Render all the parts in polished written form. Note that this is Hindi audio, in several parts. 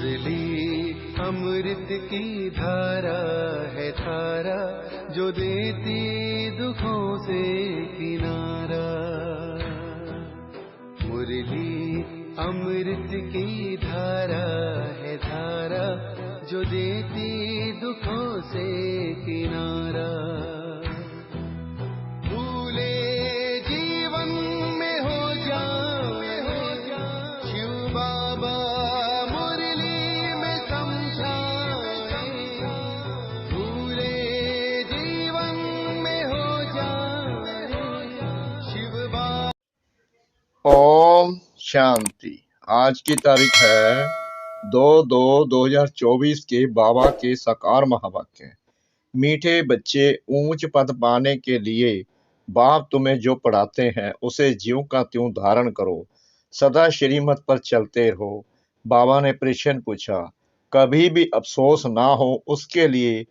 मुरली अमृत की धारा है धारा, जो देती दुखों से किनारा। मुरली अमृत की धारा है धारा, जो देती दुखों से किनारा। भूले जीवन में हो जाए शिव बाबा मुरली में समझाए। भूले जीवन में हो जाए शिव बाबा। ओम शांति। आज की तारीख है 2/2/2024 के बाबा के साकार महावाक्य। मीठे बच्चे, ऊंच पद पाने के लिए बाप तुम्हें जो पढ़ाते हैं उसे ज्यों का त्यों धारण करो, सदा श्रीमत पर चलते रहो। बाबा ने प्रश्न पूछा, कभी भी अफसोस ना हो उसके लिए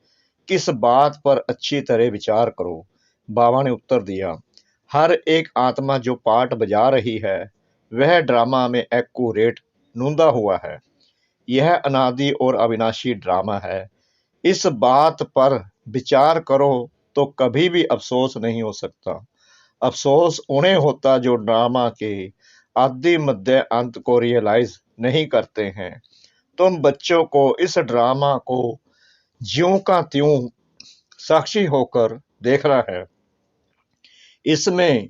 किस बात पर अच्छी तरह विचार करो। बाबा ने उत्तर दिया, हर एक आत्मा जो पाठ बजा रही है वह ड्रामा में एक्यूरेट नूंदा हुआ है। यह अनादि और अविनाशी ड्रामा है। इस बात पर विचार करो तो कभी भी अफसोस नहीं हो सकता। अफसोस उन्हें होता जो ड्रामा के आदि मध्य अंत को रियलाइज नहीं करते हैं। तुम बच्चों को इस ड्रामा को ज्यों का त्यों साक्षी होकर देखना है। इसमें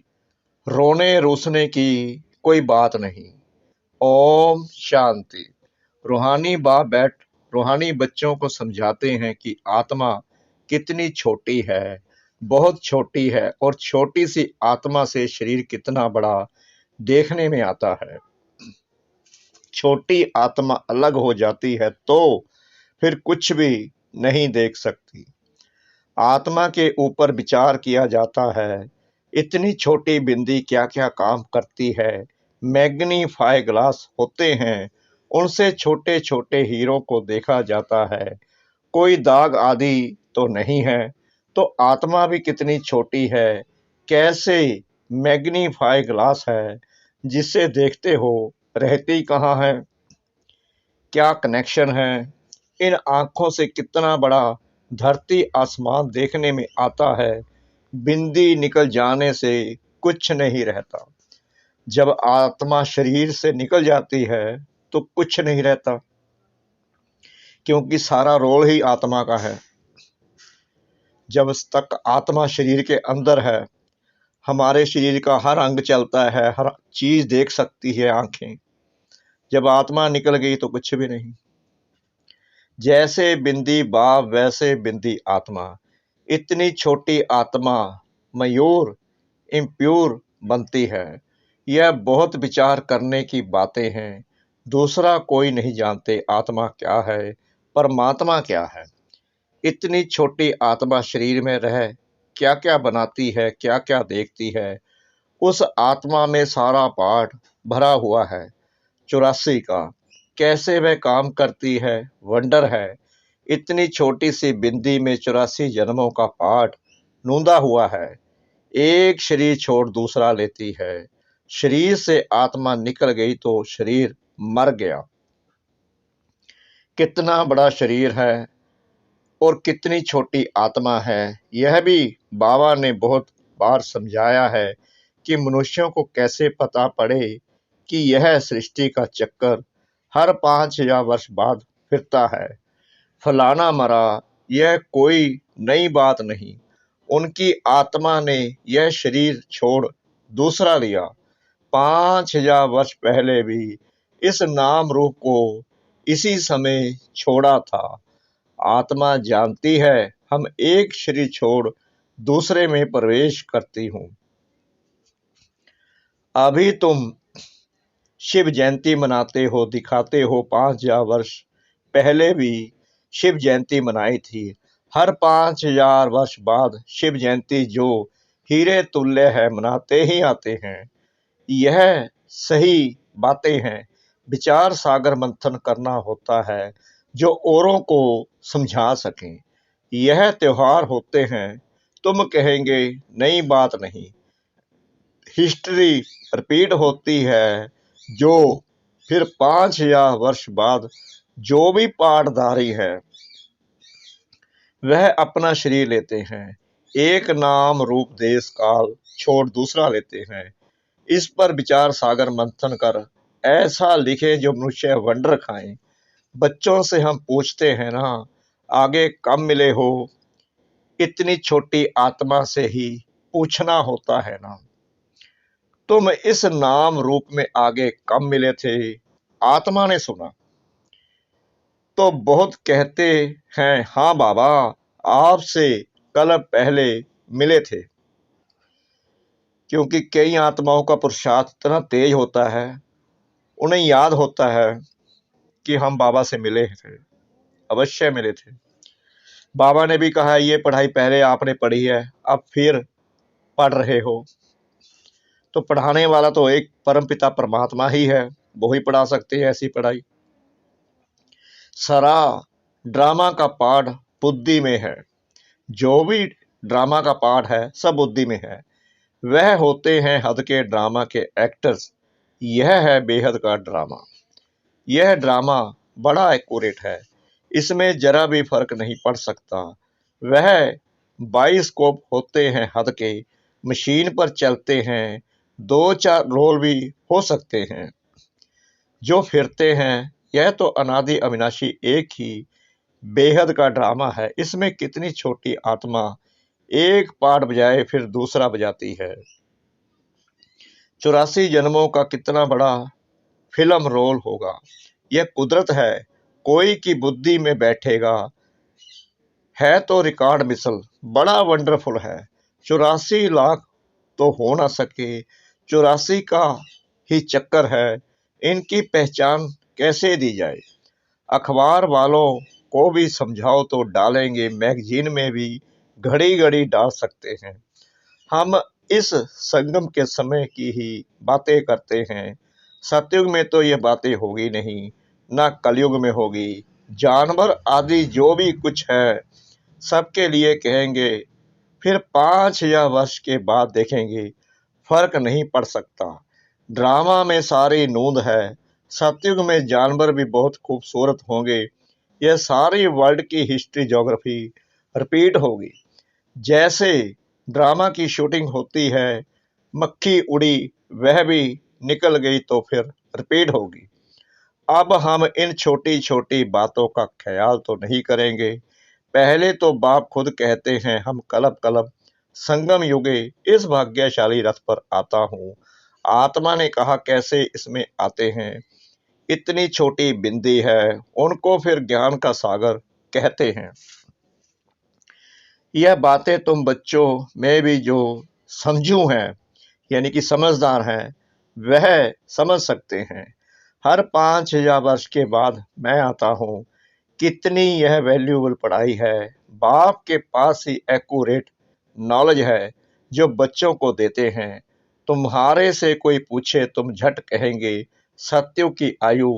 रोने रूसने की कोई बात नहीं। ओम शांति। रूहानी बाप बैठ रूहानी बच्चों को समझाते हैं कि आत्मा कितनी छोटी है, बहुत छोटी है, और छोटी सी आत्मा से शरीर कितना बड़ा देखने में आता है। छोटी आत्मा अलग हो जाती है तो फिर कुछ भी नहीं देख सकती। आत्मा के ऊपर विचार किया जाता है, इतनी छोटी बिंदी क्या क्या काम करती है। मैग्नीफाई ग्लास होते हैं, उनसे छोटे छोटे हीरो को देखा जाता है, कोई दाग आदि तो नहीं है। तो आत्मा भी कितनी छोटी है, कैसे मैग्नीफाई ग्लास है जिसे देखते हो, रहती कहाँ है, क्या कनेक्शन है। इन आंखों से कितना बड़ा धरती आसमान देखने में आता है। बिंदी निकल जाने से कुछ नहीं रहता। जब आत्मा शरीर से निकल जाती है तो कुछ नहीं रहता, क्योंकि सारा रोल ही आत्मा का है। जब तक आत्मा शरीर के अंदर है, हमारे शरीर का हर अंग चलता है, हर चीज देख सकती है आंखें। जब आत्मा निकल गई तो कुछ भी नहीं। जैसे बिंदी बाप वैसे बिंदी आत्मा। इतनी छोटी आत्मा मयूर इम्प्योर बनती है। यह बहुत विचार करने की बातें हैं। दूसरा कोई नहीं जानते आत्मा क्या है, परमात्मा क्या है। इतनी छोटी आत्मा शरीर में रह क्या क्या बनाती है, क्या क्या देखती है। उस आत्मा में सारा पाठ भरा हुआ है 84 का। कैसे वह काम करती है, वंडर है। इतनी छोटी सी बिंदी में 84 जन्मों का पाठ नूंदा हुआ है। एक शरीर छोड़ दूसरा लेती है। शरीर से आत्मा निकल गई तो शरीर मर गया। कितना बड़ा शरीर है और कितनी छोटी आत्मा है, यह भी बाबा ने बहुत बार समझाया है कि मनुष्यों को कैसे पता पड़े कि यह सृष्टि का चक्कर हर 5000 वर्ष बाद फिरता है। फलाना मरा, यह कोई नई बात नहीं। उनकी आत्मा ने यह शरीर छोड़ दूसरा लिया। 5000 वर्ष पहले भी इस नाम रूप को इसी समय छोड़ा था। आत्मा जानती है हम एक शरीर छोड़ दूसरे में प्रवेश करती हूँ। अभी तुम शिव जयंती मनाते हो, दिखाते हो 5000 वर्ष पहले भी शिव जयंती मनाई थी। हर 5000 वर्ष बाद शिव जयंती जो हीरे तुल्य है मनाते ही आते हैं। यह सही बातें हैं। विचार सागर मंथन करना होता है जो औरों को समझा सकें। यह त्योहार होते हैं, तुम कहेंगे नई बात नहीं। हिस्ट्री रिपीट होती है जो फिर 5000 वर्ष बाद जो भी पाठधारी है वह अपना शरीर लेते हैं, एक नाम रूप देश काल छोड़ दूसरा लेते हैं। इस पर विचार सागर मंथन कर ऐसा लिखे जो मनुष्य वंडर खाएं। बच्चों से हम पूछते हैं ना, आगे कब मिले हो, इतनी छोटी आत्मा से ही पूछना होता है ना। तुम इस नाम रूप में आगे कब मिले थे? आत्मा ने सुना तो बहुत कहते हैं, हाँ बाबा, आपसे कल पहले मिले थे। क्योंकि कई आत्माओं का पुरुषार्थ इतना तेज होता है, उन्हें याद होता है कि हम बाबा से मिले थे, अवश्य मिले थे। बाबा ने भी कहा, ये पढ़ाई पहले आपने पढ़ी है, अब फिर पढ़ रहे हो। तो पढ़ाने वाला तो एक परमपिता परमात्मा ही है, वो ही पढ़ा सकते हैं ऐसी पढ़ाई। सारा ड्रामा का पाठ बुद्धि में है। जो भी ड्रामा का पाठ है सब बुद्धि में है। वह होते हैं हद के ड्रामा के एक्टर्स। यह है बेहद का ड्रामा। यह ड्रामा बड़ा एक्यूरेट है, इसमें जरा भी फर्क नहीं पड़ सकता। वह बाइस्कोप होते हैं हद के, मशीन पर चलते हैं, 2-4 रोल भी हो सकते हैं जो फिरते हैं। यह तो अनादि अविनाशी एक ही बेहद का ड्रामा है। इसमें कितनी छोटी आत्मा एक पार्ट बजाए फिर दूसरा बजाती है। 84 जन्मों का कितना बड़ा फिल्म रोल होगा। यह कुदरत है, कोई की बुद्धि में बैठेगा है तो रिकॉर्ड मिसल बड़ा वंडरफुल है। 84 लाख तो हो ना सके, 84 का ही चक्कर है। इनकी पहचान कैसे दी जाए? अखबार वालों को भी समझाओ तो डालेंगे, मैगजीन में भी घड़ी घड़ी डाल सकते हैं। हम इस संगम के समय की ही बातें करते हैं। सतयुग में तो ये बातें होगी नहीं, ना कलयुग में होगी। जानवर आदि जो भी कुछ है सबके लिए कहेंगे, फिर 5000 वर्ष के बाद देखेंगे, फर्क नहीं पड़ सकता। ड्रामा में सारी नूंद है। सतयुग में जानवर भी बहुत खूबसूरत होंगे। यह सारी वर्ल्ड की हिस्ट्री ज्योग्राफी रिपीट होगी। जैसे ड्रामा की शूटिंग होती है, मक्खी उड़ी वह भी निकल गई तो फिर रिपीट होगी। अब हम इन छोटी छोटी बातों का ख्याल तो नहीं करेंगे। पहले तो बाप खुद कहते हैं, हम कलब कलब संगम युगे इस भाग्यशाली रथ पर आता हूँ। आत्मा ने कहा, कैसे इसमें आते हैं? इतनी छोटी बिंदी है, उनको फिर ज्ञान का सागर कहते हैं। यह बातें तुम बच्चों में भी जो समझू हैं, यानी कि समझदार हैं, वह समझ सकते हैं। हर 5000 वर्ष के बाद मैं आता हूँ। कितनी यह वैल्यूबल पढ़ाई है। बाप के पास ही एक्यूरेट नॉलेज है जो बच्चों को देते हैं। तुम्हारे से कोई पूछे तुम झट कहेंगे, सत्यु की आयु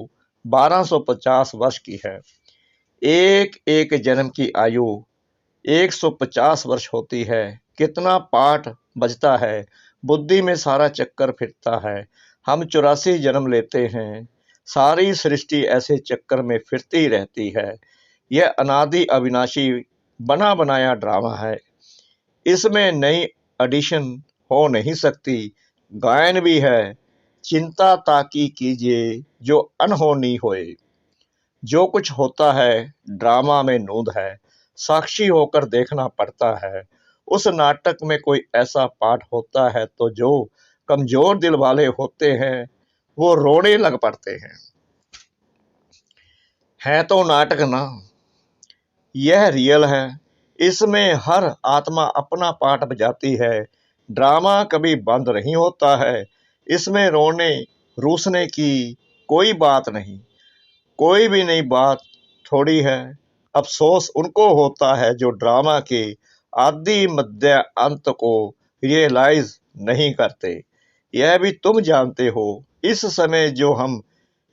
1250 वर्ष की है। एक एक जन्म की आयु 150 वर्ष होती है। कितना पाठ बजता है, बुद्धि में सारा चक्कर फिरता है। हम 84 जन्म लेते हैं। सारी सृष्टि ऐसे चक्कर में फिरती रहती है। यह अनादि अविनाशी बना बनाया ड्रामा है। इसमें नई एडिशन हो नहीं सकती। गायन भी है, चिंता ताकि कीजिए जो अनहोनी होए। जो कुछ होता है ड्रामा में नूंद है, साक्षी होकर देखना पड़ता है। उस नाटक में कोई ऐसा पाठ होता है तो जो कमजोर दिल वाले होते हैं वो रोने लग पड़ते हैं। है तो नाटक ना, यह रियल है। इसमें हर आत्मा अपना पार्ट बजाती है। ड्रामा कभी बंद नहीं होता है। इसमें रोने रूसने की कोई बात नहीं, कोई भी नई बात थोड़ी है। अफसोस उनको होता है जो ड्रामा के आदि मध्य अंत को रियलाइज नहीं करते। यह भी तुम जानते हो। इस समय जो हम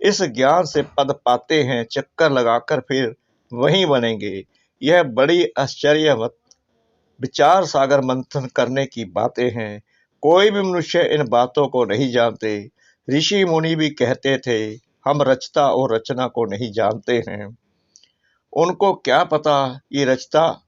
इस ज्ञान से पद पाते हैं, चक्कर लगाकर फिर वहीं बनेंगे। यह बड़ी आश्चर्यवत विचार सागर मंथन करने की बातें हैं। कोई भी मनुष्य इन बातों को नहीं जानते। ऋषि मुनि भी कहते थे, हम रचता और रचना को नहीं जानते हैं। उनको क्या पता ये रचता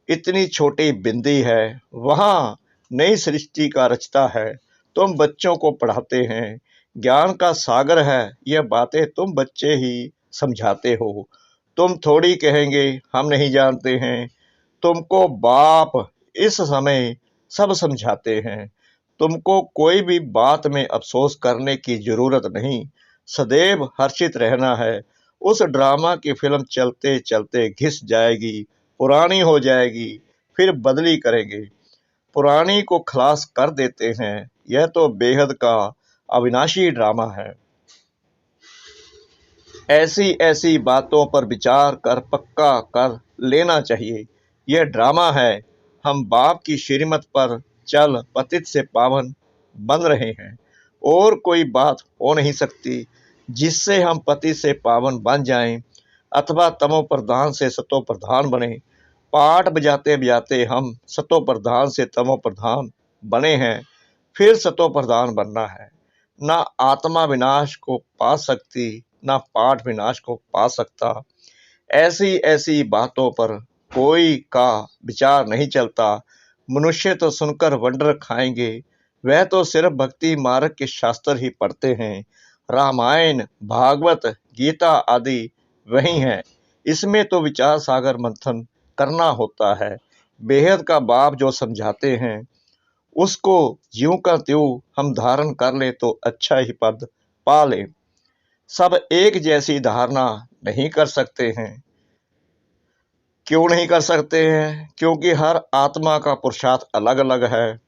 इतनी छोटी बिंदी है, वहाँ नई सृष्टि का रचता है। तुम बच्चों को पढ़ाते हैं, ज्ञान का सागर है, यह बातें तुम बच्चे ही समझाते हो। तुम थोड़ी कहेंगे हम नहीं जानते हैं। तुमको बाप इस समय सब समझाते हैं। तुमको कोई भी बात में अफसोस करने की जरूरत नहीं, सदैव हर्षित रहना है। उस ड्रामा की फिल्म चलते चलते घिस जाएगी, पुरानी हो जाएगी, फिर बदली करेंगे, पुरानी को खलास कर देते हैं। यह तो बेहद का अविनाशी ड्रामा है। ऐसी ऐसी बातों पर विचार कर पक्का कर लेना चाहिए। यह ड्रामा है। हम बाप की श्रीमत पर चल पतित से पावन बन रहे हैं। और कोई बात हो नहीं सकती जिससे हम पति से पावन बन जाएं, अथवा तमो प्रधान से सतो प्रधान बने। पाठ बजाते बजाते हम सतो प्रधान से तमो प्रधान बने हैं, फिर सतो प्रधान बनना है। ना आत्मा विनाश को पा सकती, ना पाठ विनाश को पा सकता। ऐसी ऐसी बातों पर कोई का विचार नहीं चलता। मनुष्य तो सुनकर वंडर खाएंगे। वह तो सिर्फ भक्ति मार्ग के शास्त्र ही पढ़ते हैं। रामायण, भागवत, गीता आदि वही हैं। इसमें तो विचार सागर मंथन करना होता है। बेहद का बाप जो समझाते हैं उसको ज्यों का त्यों हम धारण कर ले तो अच्छा ही पद पा ले। सब एक जैसी धारणा नहीं कर सकते हैं। क्यों नहीं कर सकते हैं? क्योंकि हर आत्मा का पुरुषार्थ अलग अलग है।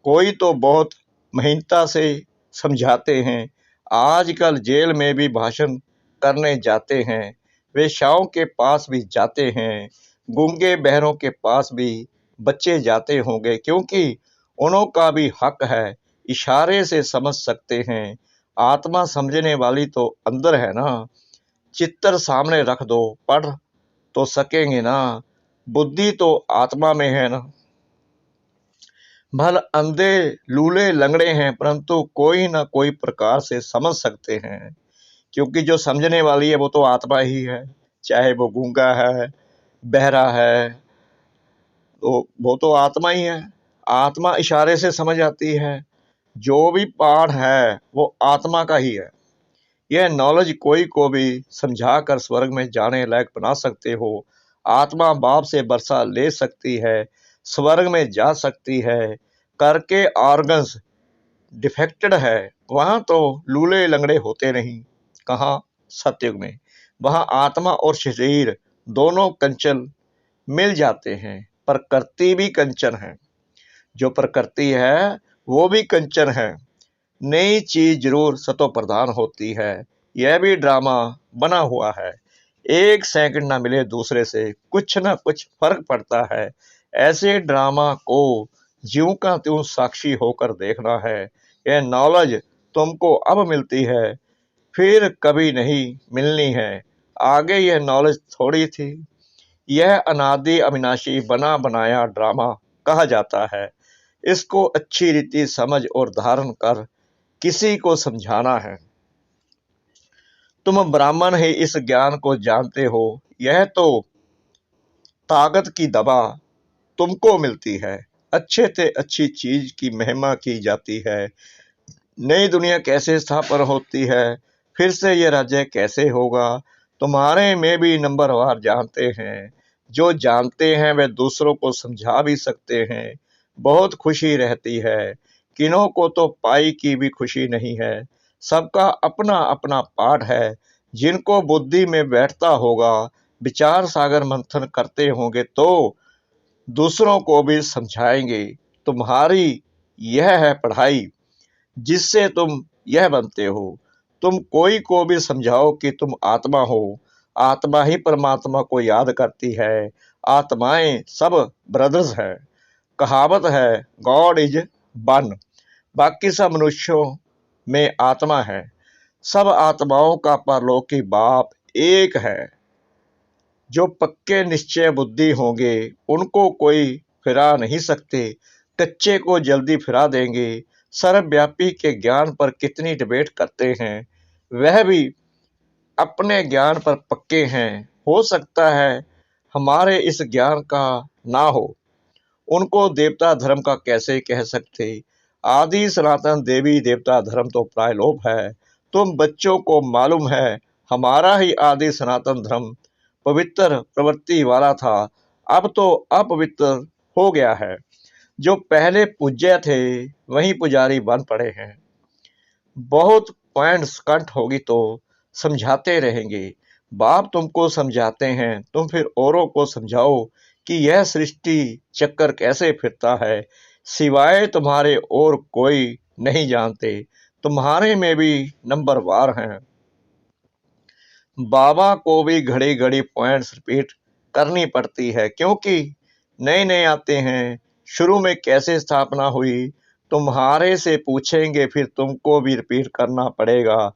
कोई तो बहुत महीनता से समझाते हैं। आजकल जेल में भी भाषण करने जाते हैं। वेश्याओं के पास भी जाते हैं। गूंगे बहरों के पास भी बच्चे जाते होंगे, क्योंकि उनका भी हक है, इशारे से समझ सकते हैं। आत्मा समझने वाली तो अंदर है ना। चित्तर सामने रख दो, पढ़ तो सकेंगे ना। बुद्धि तो आत्मा में है ना। भल अंधे लूले लंगड़े हैं, परंतु कोई ना कोई प्रकार से समझ सकते हैं, क्योंकि जो समझने वाली है वो तो आत्मा ही है। चाहे वो गूंगा है, बहरा है, तो वो तो आत्मा ही है। आत्मा इशारे से समझ आती है। जो भी पाठ है वो आत्मा का ही है। यह नॉलेज कोई को भी समझा कर स्वर्ग में जाने लायक बना सकते हो। आत्मा बाप से बरसा ले सकती है, स्वर्ग में जा सकती है। करके ऑर्गन्स डिफेक्टेड है, वहां तो लूले लंगड़े होते नहीं। कहाँ? सतयुग में। वहां आत्मा और शरीर दोनों कंचन मिल जाते हैं। प्रकृति भी कंचन है। जो प्रकृति है वो भी कंचन है। नई चीज जरूर सतो प्रधान होती है। यह भी ड्रामा बना हुआ है। एक सेकंड ना मिले दूसरे से, कुछ ना कुछ फर्क पड़ता है। ऐसे ड्रामा को ज्यों का त्यों साक्षी होकर देखना है। यह नॉलेज तुमको अब मिलती है, फिर कभी नहीं मिलनी है। आगे यह नॉलेज थोड़ी थी। यह अनादि अविनाशी बना बनाया ड्रामा कहा जाता है। इसको अच्छी रीति समझ और धारण कर किसी को समझाना है। तुम ब्राह्मण ही इस ज्ञान को जानते हो। यह तो ताकत की दवा तुमको मिलती है। अच्छे से अच्छी चीज की महिमा की जाती है। नई दुनिया कैसे स्थापन होती है, फिर से यह राज्य कैसे होगा, तुम्हारे में भी नंबरवार जानते हैं। जो जानते हैं वे दूसरों को समझा भी सकते हैं। बहुत खुशी रहती है। किन्हों को तो पाई की भी खुशी नहीं है। सबका अपना अपना पाठ है। जिनको बुद्धि में बैठता होगा, विचार सागर मंथन करते होंगे तो दूसरों को भी समझाएंगे। तुम्हारी यह है पढ़ाई, जिससे तुम यह बनते हो। तुम कोई को भी समझाओ कि तुम आत्मा हो। आत्मा ही परमात्मा को याद करती है। आत्माएं सब ब्रदर्स है। कहावत है, गॉड इज वन। बाकी सब मनुष्यों में आत्मा है। सब आत्माओं का परलोकी बाप एक है। जो पक्के निश्चय बुद्धि होंगे उनको कोई फिरा नहीं सकते। कच्चे को जल्दी फिरा देंगे। सर्वव्यापी के ज्ञान पर कितनी डिबेट करते हैं। वह भी अपने ज्ञान पर पक्के हैं। हो सकता है हमारे इस ज्ञान का ना हो, उनको देवता धर्म का कैसे कह सकते। आदि सनातन देवी देवता धर्म तो प्रायलोप है। तुम बच्चों को मालूम है हमारा ही आदि सनातन धर्म पवित्र प्रवृत्ति वाला था, अब तो अपवित्र हो गया है। जो पहले पूज्य थे वही पुजारी बन पड़े हैं। बहुत पॉइंट्स कट होगी तो समझाते रहेंगे। बाप तुमको समझाते हैं, तुम फिर औरों को समझाओ कि यह सृष्टि चक्कर कैसे फिरता है। सिवाय तुम्हारे और कोई नहीं जानते, तुम्हारे में भी नंबर वार हैं। बाबा को भी घड़ी घड़ी पॉइंट्स रिपीट करनी पड़ती है, क्योंकि नए नए आते हैं। शुरू में कैसे स्थापना हुई तुम्हारे से पूछेंगे, फिर तुमको भी रिपीट करना पड़ेगा।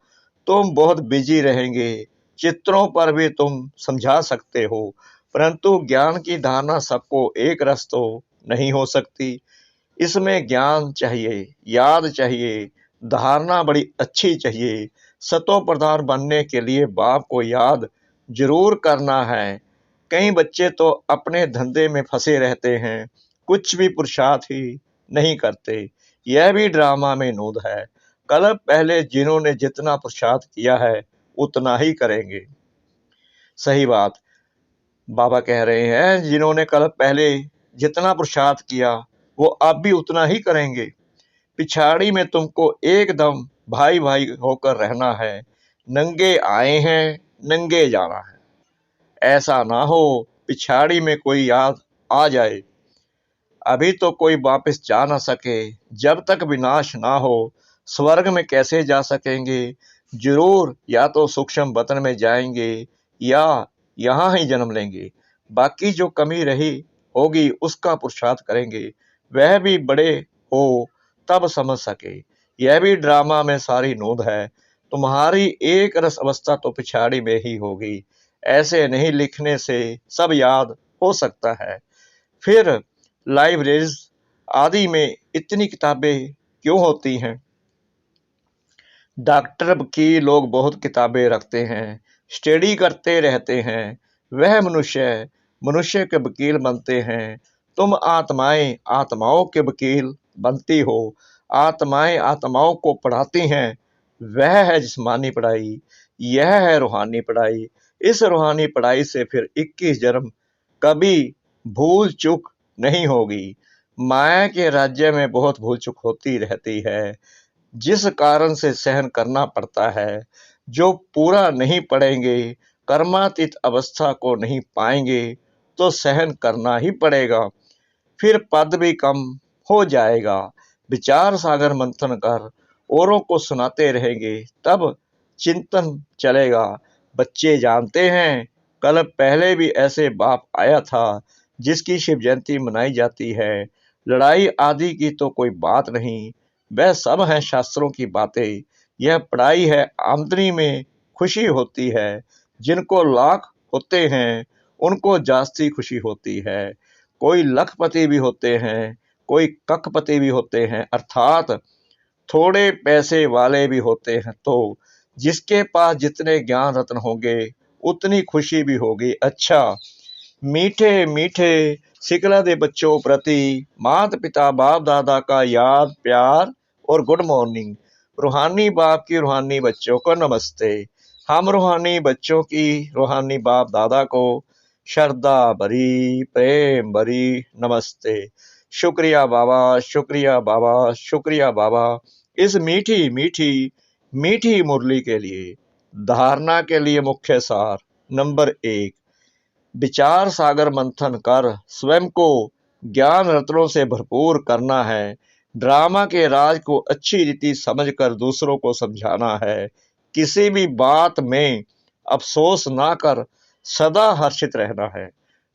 तुम बहुत बिजी रहेंगे, चित्रों पर भी तुम समझा सकते हो, परंतु ज्ञान की धारणा सबको एक रस तो नहीं हो सकती। इसमें ज्ञान चाहिए, याद चाहिए, धारणा बड़ी अच्छी चाहिए। सतो प्रधान बनने के लिए बाप को याद जरूर करना है। कई बच्चे तो अपने धंधे में फंसे रहते हैं, कुछ भी पुरुषार्थ ही नहीं करते। यह भी ड्रामा में नूद है। कल पहले जिन्होंने जितना पुरुषार्थ किया है उतना ही करेंगे। सही बात बाबा कह रहे हैं, जिन्होंने कल पहले जितना पुरुषार्थ किया वो अब भी उतना ही करेंगे। पिछाड़ी में तुमको एकदम भाई भाई होकर रहना है। नंगे आए हैं, नंगे जाना है। ऐसा ना हो पिछाड़ी में कोई याद आ जाए। अभी तो कोई वापस जा ना सके, जब तक विनाश ना हो स्वर्ग में कैसे जा सकेंगे। जरूर या तो सूक्ष्म वतन में जाएंगे या यहाँ ही जन्म लेंगे। बाकी जो कमी रही होगी उसका पुरुषार्थ करेंगे, वह भी बड़े हो तब समझ सके। यह भी ड्रामा में सारी नोंद है। तुम्हारी एक रस अवस्था तो पिछाड़ी में ही होगी। ऐसे नहीं लिखने से सब याद हो सकता है। फिर लाइब्रेरीज आदि में इतनी किताबें क्यों होती हैं। डॉक्टर की लोग बहुत किताबें रखते हैं, स्टडी करते रहते हैं। वह मनुष्य मनुष्य के वकील बनते हैं। तुम आत्माएं आत्माओं के वकील बनती हो। आत्माएं आत्माओं को पढ़ाती हैं। वह है जिस्मानी पढ़ाई, यह है रूहानी पढ़ाई। इस रूहानी पढ़ाई से फिर 21 जन्म कभी भूल चूक नहीं होगी। माया के राज्य में बहुत भूल चूक होती रहती है, जिस कारण से सहन करना पड़ता है। जो पूरा नहीं पड़ेंगे, कर्मातीत अवस्था को नहीं पाएंगे तो सहन करना ही पड़ेगा। फिर पद भी कम हो जाएगा। विचार सागर मंथन कर औरों को सुनाते रहेंगे, तब चिंतन चलेगा। बच्चे जानते हैं कल पहले भी ऐसे बाप आया था जिसकी शिव जयंती मनाई जाती है। लड़ाई आदि की तो कोई बात नहीं, वह सब है शास्त्रों की बातें। यह पढ़ाई है, आमदनी में खुशी होती है। जिनको लाख होते हैं उनको जास्ती खुशी होती है। कोई लखपति भी होते हैं, कोई कखपति भी होते हैं, अर्थात थोड़े पैसे वाले भी होते हैं। तो जिसके पास जितने ज्ञान रत्न होंगे उतनी खुशी भी होगी। अच्छा, मीठे मीठे सिकला दे बच्चों प्रति माता पिता बाप दादा का याद प्यार और गुड मॉर्निंग। रूहानी बाप की रूहानी बच्चों को नमस्ते। हम रूहानी बच्चों की रूहानी बाप दादा को श्रद्धा भरी प्रेम भरी नमस्ते। शुक्रिया बाबा, शुक्रिया बाबा, शुक्रिया बाबा, इस मीठी मीठी मीठी मुरली के लिए। धारणा के लिए मुख्य सार नंबर 1, विचार सागर मंथन कर स्वयं को ज्ञान रत्नों से भरपूर करना है। ड्रामा के राज को अच्छी रीति समझकर दूसरों को समझाना है। किसी भी बात में अफसोस ना कर सदा हर्षित रहना है।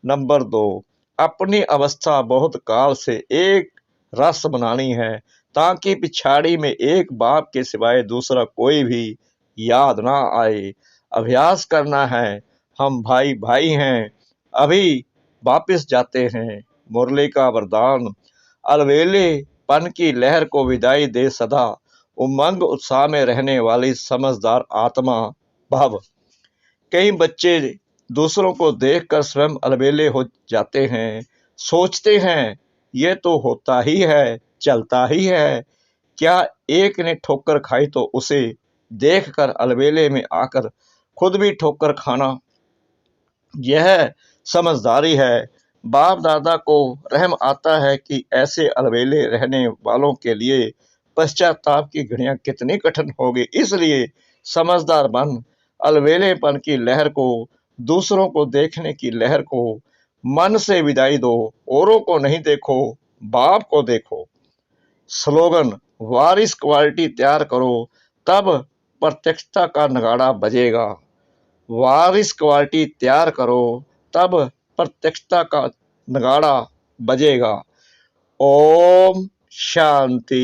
नंबर 2, अपनी अवस्था बहुत काल से एक रस बनानी है, ताकि पिछाड़ी में एक बाप के सिवाय दूसरा कोई भी याद ना आए। अभ्यास करना है, हम भाई भाई हैं, अभी वापिस जाते हैं। मुरली का वरदान, अलवेले पन की लहर को विदाई दे सदा, उमंग उत्साह में रहने वाली समझदार आत्मा भाव। कई बच्चे दूसरों को देखकर स्वयं अलबेले हो जाते हैं, सोचते हैं ये तो होता ही है, चलता ही है। क्या एक ने ठोकर खाई तो उसे देखकर अलबेले में आकर खुद भी ठोकर खाना, यह समझदारी है। बाप दादा को रहम आता है कि ऐसे अलबेले रहने वालों के लिए पश्चाताप की घड़ियां कितनी कठिन होगी। इसलिए समझदार बन, अलबेलेपन की लहर को, दूसरों को देखने की लहर को मन से विदाई दो। औरों को नहीं देखो, बाप को देखो। स्लोगन: वारिस क्वालिटी तैयार करो, तब प्रत्यक्षता का नगाड़ा बजेगा। वारिस क्वालिटी तैयार करो, तब प्रत्यक्षता का नगाड़ा बजेगा। ओम शांति।